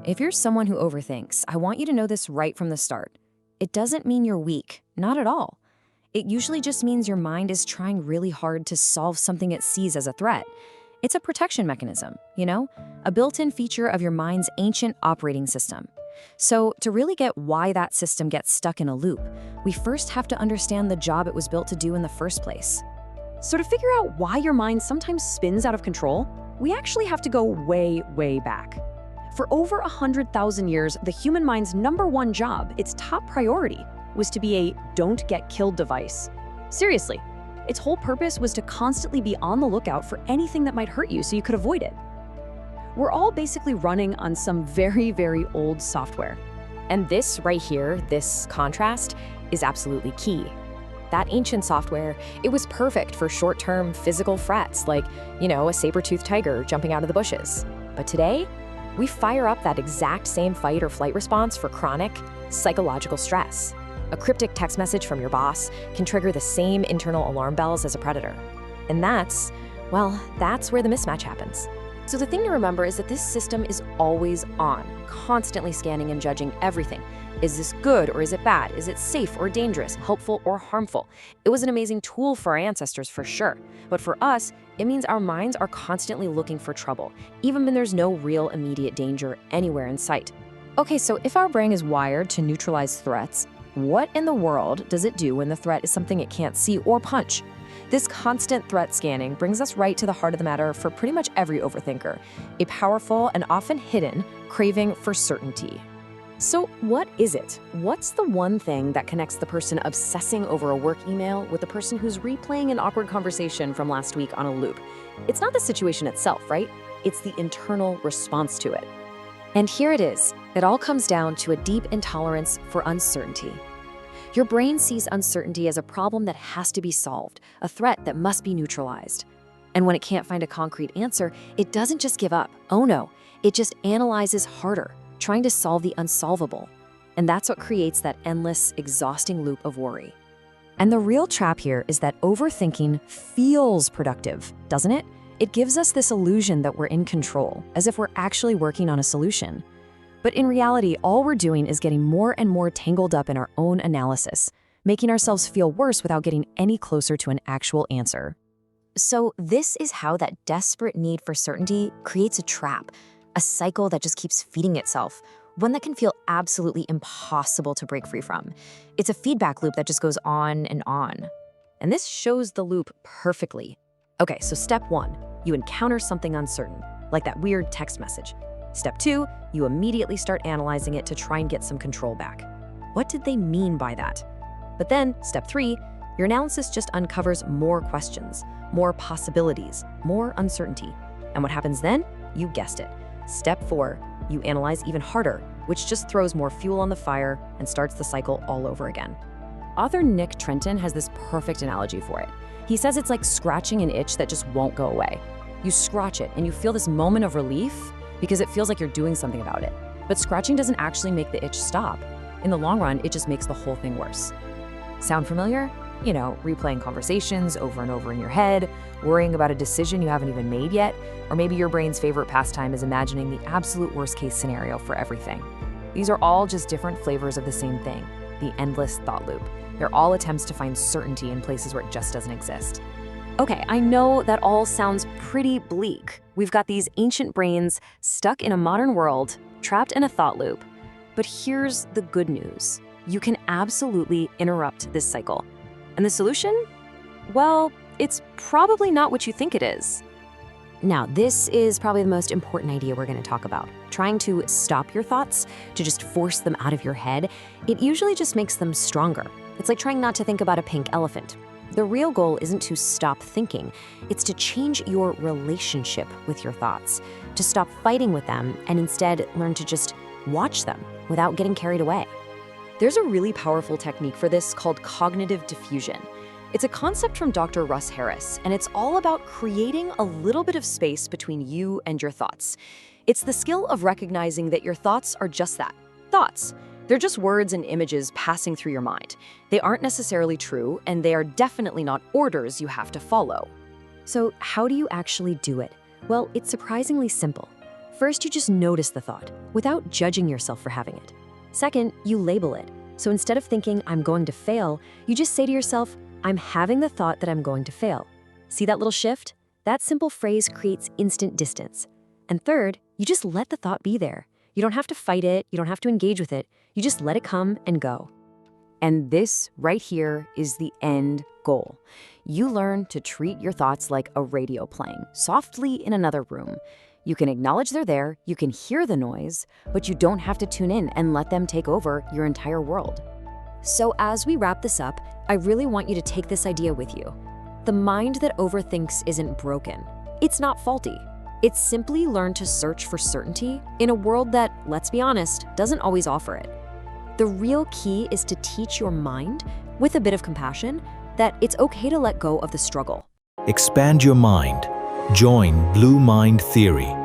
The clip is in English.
If you're someone who overthinks, I want you to know this right from the start. It doesn't mean you're weak, not at all. It usually just means your mind is trying really hard to solve something it sees as a threat. It's a protection mechanism, a built-in feature of your mind's ancient operating system. So, to really get why that system gets stuck in a loop, we first have to understand the job it was built to do in the first place. So to figure out why your mind sometimes spins out of control, we actually have to go way, way back. For over 100,000 years, the human mind's #1 job, its top priority, was to be a don't-get-killed device. Seriously, its whole purpose was to constantly be on the lookout for anything that might hurt you so you could avoid it. We're all basically running on some very, very old software. And this right here, this contrast, is absolutely key. That ancient software, it was perfect for short-term physical threats like, a saber-toothed tiger jumping out of the bushes. But today, we fire up that exact same fight or flight response for chronic psychological stress. A cryptic text message from your boss can trigger the same internal alarm bells as a predator. And that's where the mismatch happens. So the thing to remember is that this system is always on, constantly scanning and judging everything. Is this good or is it bad? Is it safe or dangerous, helpful or harmful? It was an amazing tool for our ancestors for sure. But for us, it means our minds are constantly looking for trouble, even when there's no real immediate danger anywhere in sight. Okay, so if our brain is wired to neutralize threats, what in the world does it do when the threat is something it can't see or punch? This constant threat scanning brings us right to the heart of the matter for pretty much every overthinker, a powerful and often hidden craving for certainty. So what is it? What's the one thing that connects the person obsessing over a work email with the person who's replaying an awkward conversation from last week on a loop? It's not the situation itself, right? It's the internal response to it. And here it is. It all comes down to a deep intolerance for uncertainty. Your brain sees uncertainty as a problem that has to be solved, a threat that must be neutralized. And when it can't find a concrete answer, it doesn't just give up. Oh no, it just analyzes harder, trying to solve the unsolvable. And that's what creates that endless, exhausting loop of worry. And the real trap here is that overthinking feels productive, doesn't it? It gives us this illusion that we're in control, as if we're actually working on a solution. But in reality, all we're doing is getting more and more tangled up in our own analysis, making ourselves feel worse without getting any closer to an actual answer. So this is how that desperate need for certainty creates a trap, a cycle that just keeps feeding itself, one that can feel absolutely impossible to break free from. It's a feedback loop that just goes on and on. And this shows the loop perfectly. Okay, so step 1, you encounter something uncertain, like that weird text message. Step 2, you immediately start analyzing it to try and get some control back. What did they mean by that? But then, step 3, your analysis just uncovers more questions, more possibilities, more uncertainty. And what happens then? You guessed it. Step 4, you analyze even harder, which just throws more fuel on the fire and starts the cycle all over again. Author Nick Trenton has this perfect analogy for it. He says it's like scratching an itch that just won't go away. You scratch it and you feel this moment of relief because it feels like you're doing something about it. But scratching doesn't actually make the itch stop. In the long run, it just makes the whole thing worse. Sound familiar? Replaying conversations over and over in your head, worrying about a decision you haven't even made yet, or maybe your brain's favorite pastime is imagining the absolute worst-case scenario for everything. These are all just different flavors of the same thing, the endless thought loop. They're all attempts to find certainty in places where it just doesn't exist. Okay, I know that all sounds pretty bleak. We've got these ancient brains stuck in a modern world, trapped in a thought loop. But here's the good news. You can absolutely interrupt this cycle. And the solution? Well, it's probably not what you think it is. Now, this is probably the most important idea we're going to talk about. Trying to stop your thoughts, to just force them out of your head, it usually just makes them stronger. It's like trying not to think about a pink elephant. The real goal isn't to stop thinking, it's to change your relationship with your thoughts, to stop fighting with them and instead learn to just watch them without getting carried away. There's a really powerful technique for this called cognitive diffusion. It's a concept from Dr. Russ Harris, and it's all about creating a little bit of space between you and your thoughts. It's the skill of recognizing that your thoughts are just that, thoughts. They're just words and images passing through your mind. They aren't necessarily true, and they are definitely not orders you have to follow. So how do you actually do it? Well, it's surprisingly simple. First, you just notice the thought without judging yourself for having it. Second, you label it. So instead of thinking, I'm going to fail, you just say to yourself, I'm having the thought that I'm going to fail. See that little shift? That simple phrase creates instant distance. And third, you just let the thought be there. You don't have to fight it, you don't have to engage with it, you just let it come and go. And this right here is the end goal. You learn to treat your thoughts like a radio playing softly in another room. You can acknowledge they're there, you can hear the noise, but you don't have to tune in and let them take over your entire world. So as we wrap this up, I really want you to take this idea with you. The mind that overthinks isn't broken. It's not faulty. It's simply learned to search for certainty in a world that, let's be honest, doesn't always offer it. The real key is to teach your mind, with a bit of compassion, that it's okay to let go of the struggle. Expand your mind. Join Blue Mind Theory.